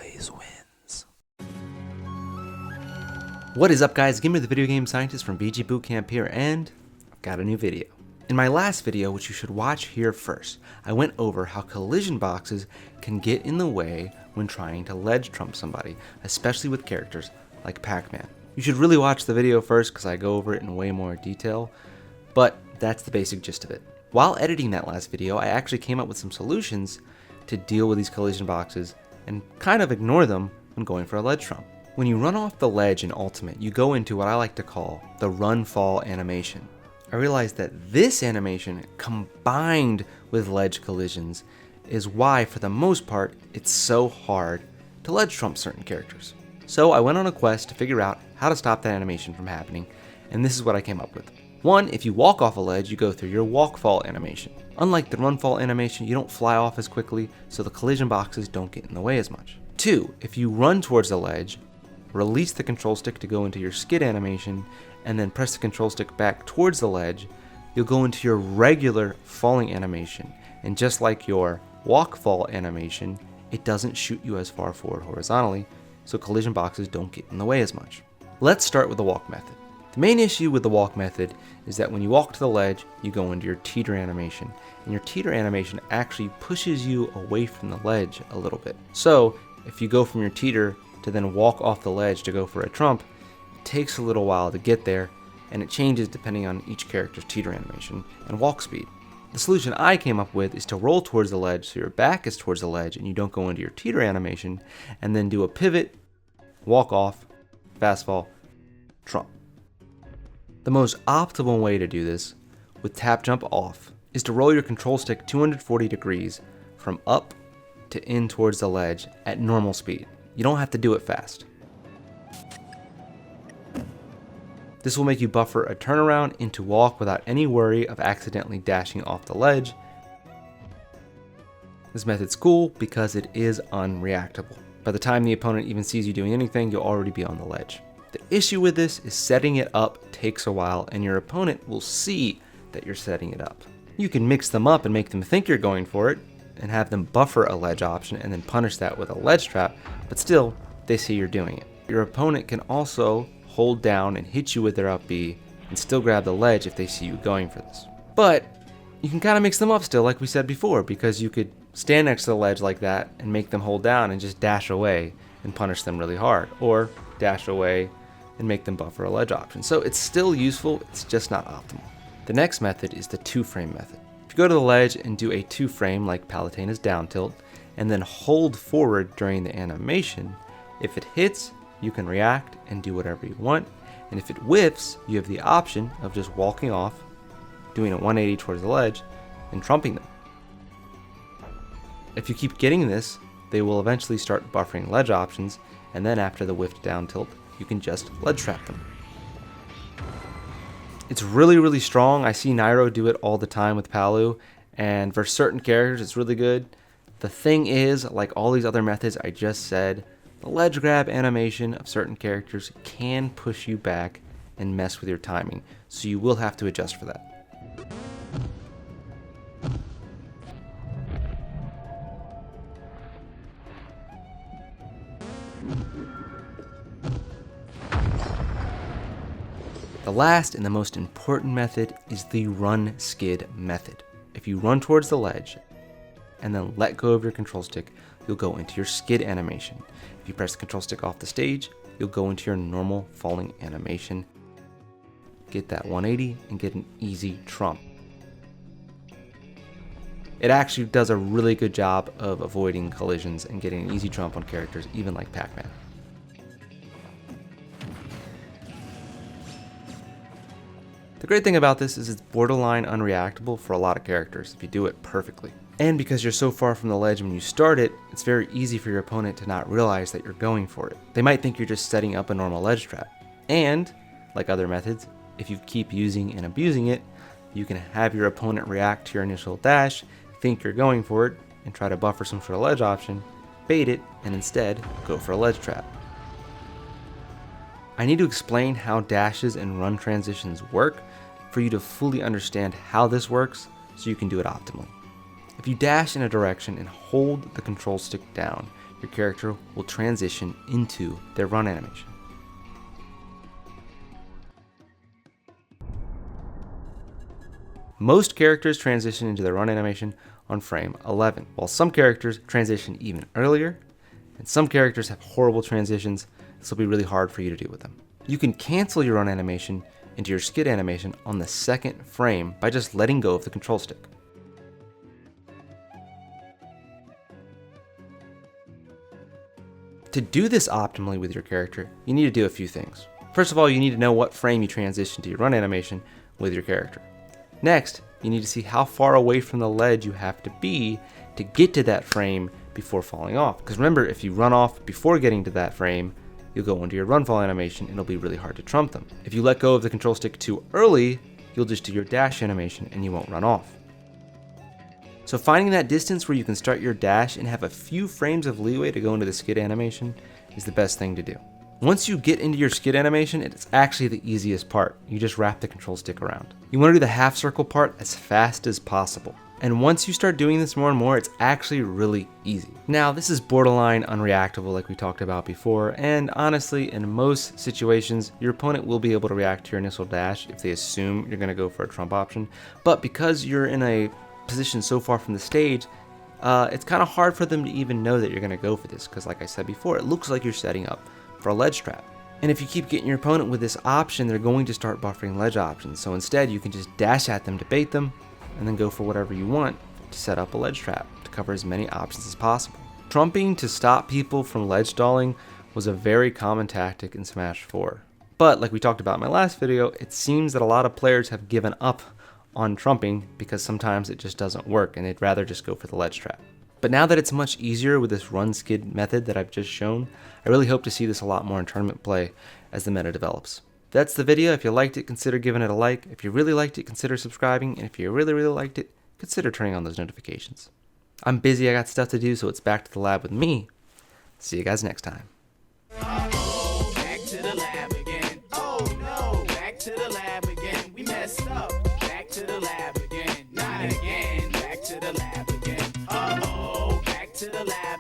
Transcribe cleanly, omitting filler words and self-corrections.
always wins. What is up, guys? Give me the video game scientist from BG Bootcamp here, and I've got a new video. In my last video, which you should watch here first, I went over how collision boxes can get in the way when trying to ledge trump somebody, especially with characters like Pac-Man. You should really watch the video first because I go over it in way more detail, but that's the basic gist of it. While editing that last video, I actually came up with some solutions to deal with these collision boxes and kind of ignore them when going for a ledge trump. When you run off the ledge in Ultimate, you go into what I like to call the run fall animation. I realized that this animation, combined with ledge collisions, is why, for the most part, it's so hard to ledge trump certain characters. So I went on a quest to figure out how to stop that animation from happening, and this is what I came up with. 1, if you walk off a ledge, you go through your walk fall animation. Unlike the run fall animation, you don't fly off as quickly, so the collision boxes don't get in the way as much. 2, if you run towards the ledge, release the control stick to go into your skid animation, and then press the control stick back towards the ledge, you'll go into your regular falling animation. And just like your walk fall animation, it doesn't shoot you as far forward horizontally, so collision boxes don't get in the way as much. Let's start with the walk method. The main issue with the walk method is that when you walk to the ledge, you go into your teeter animation, and your teeter animation actually pushes you away from the ledge a little bit. So if you go from your teeter to then walk off the ledge to go for a trump, it takes a little while to get there, and it changes depending on each character's teeter animation and walk speed. The solution I came up with is to roll towards the ledge so your back is towards the ledge and you don't go into your teeter animation, and then do a pivot, walk off, fast fall, trump. The most optimal way to do this, with tap jump off, is to roll your control stick 240 degrees from up to in towards the ledge at normal speed. You don't have to do it fast. This will make you buffer a turnaround into walk without any worry of accidentally dashing off the ledge. This method's cool because it is unreactable. By the time the opponent even sees you doing anything, you'll already be on the ledge. The issue with this is setting it up takes a while, and your opponent will see that you're setting it up. You can mix them up and make them think you're going for it, and have them buffer a ledge option and then punish that with a ledge trap, but still, they see you're doing it. Your opponent can also hold down and hit you with their up B and still grab the ledge if they see you going for this. But you can kind of mix them up still, like we said before, because you could stand next to the ledge like that and make them hold down and just dash away and punish them really hard, or dash away and make them buffer a ledge option. So it's still useful, it's just not optimal. The next method is the 2-frame method. If you go to the ledge and do a 2-frame like Palutena's down tilt, and then hold forward during the animation, if it hits, you can react and do whatever you want, and if it whiffs, you have the option of just walking off, doing a 180 towards the ledge, and trumping them. If you keep getting this, they will eventually start buffering ledge options, and then after the whiffed down tilt, you can just ledge trap them. It's really strong. I see Nairo do it all the time with Palu, and for certain characters it's really good. The thing is, like all these other methods I just said, the ledge grab animation of certain characters can push you back and mess with your timing, so you will have to adjust for that. The last and the most important method is the run skid method. If you run towards the ledge and then let go of your control stick, you'll go into your skid animation. If you press the control stick off the stage, you'll go into your normal falling animation, get that 180, and get an easy trump. It actually does a really good job of avoiding collisions and getting an easy trump on characters, even like Pac-Man. The great thing about this is it's borderline unreactable for a lot of characters if you do it perfectly. And because you're so far from the ledge when you start it, it's very easy for your opponent to not realize that you're going for it. They might think you're just setting up a normal ledge trap. And, like other methods, if you keep using and abusing it, you can have your opponent react to your initial dash, think you're going for it, and try to buffer some sort of ledge option, bait it, and instead go for a ledge trap. I need to explain how dashes and run transitions work for you to fully understand how this works so you can do it optimally. If you dash in a direction and hold the control stick down, your character will transition into their run animation. Most characters transition into their run animation on frame 11, while some characters transition even earlier, and some characters have horrible transitions. This will be really hard for you to do with them. You can cancel your run animation into your skid animation on the second frame by just letting go of the control stick. To do this optimally with your character, you need to do a few things. First of all, you need to know what frame you transition to your run animation with your character. Next, you need to see how far away from the ledge you have to be to get to that frame before falling off. Because remember, if you run off before getting to that frame, you'll go into your run fall animation and it'll be really hard to trump them. If you let go of the control stick too early, you'll just do your dash animation and you won't run off. So finding that distance where you can start your dash and have a few frames of leeway to go into the skid animation is the best thing to do. Once you get into your skid animation, it's actually the easiest part. You just wrap the control stick around. You want to do the half circle part as fast as possible. And once you start doing this more and more, it's actually really easy. Now, this is borderline unreactable like we talked about before, and honestly, in most situations, your opponent will be able to react to your initial dash if they assume you're gonna go for a trump option. But because you're in a position so far from the stage, it's kind of hard for them to even know that you're gonna go for this, because like I said before, it looks like you're setting up for a ledge trap. And if you keep getting your opponent with this option, they're going to start buffering ledge options. So instead, you can just dash at them to bait them, and then go for whatever you want to set up a ledge trap to cover as many options as possible. Trumping to stop people from ledge stalling was a very common tactic in Smash 4. But like we talked about in my last video, it seems that a lot of players have given up on trumping because sometimes it just doesn't work and they'd rather just go for the ledge trap. But now that it's much easier with this run skid method that I've just shown, I really hope to see this a lot more in tournament play as the meta develops. That's the video. If you liked it, consider giving it a like. If you really liked it, consider subscribing. And if you really liked it, consider turning on those notifications. I'm busy, I got stuff to do, so it's back to the lab with me. See you guys next time. Uh-oh, back to the lab again. Oh no, back to the lab again. We messed up. Back to the lab again. Not again. Back to the lab again. Uh-oh, back to the lab.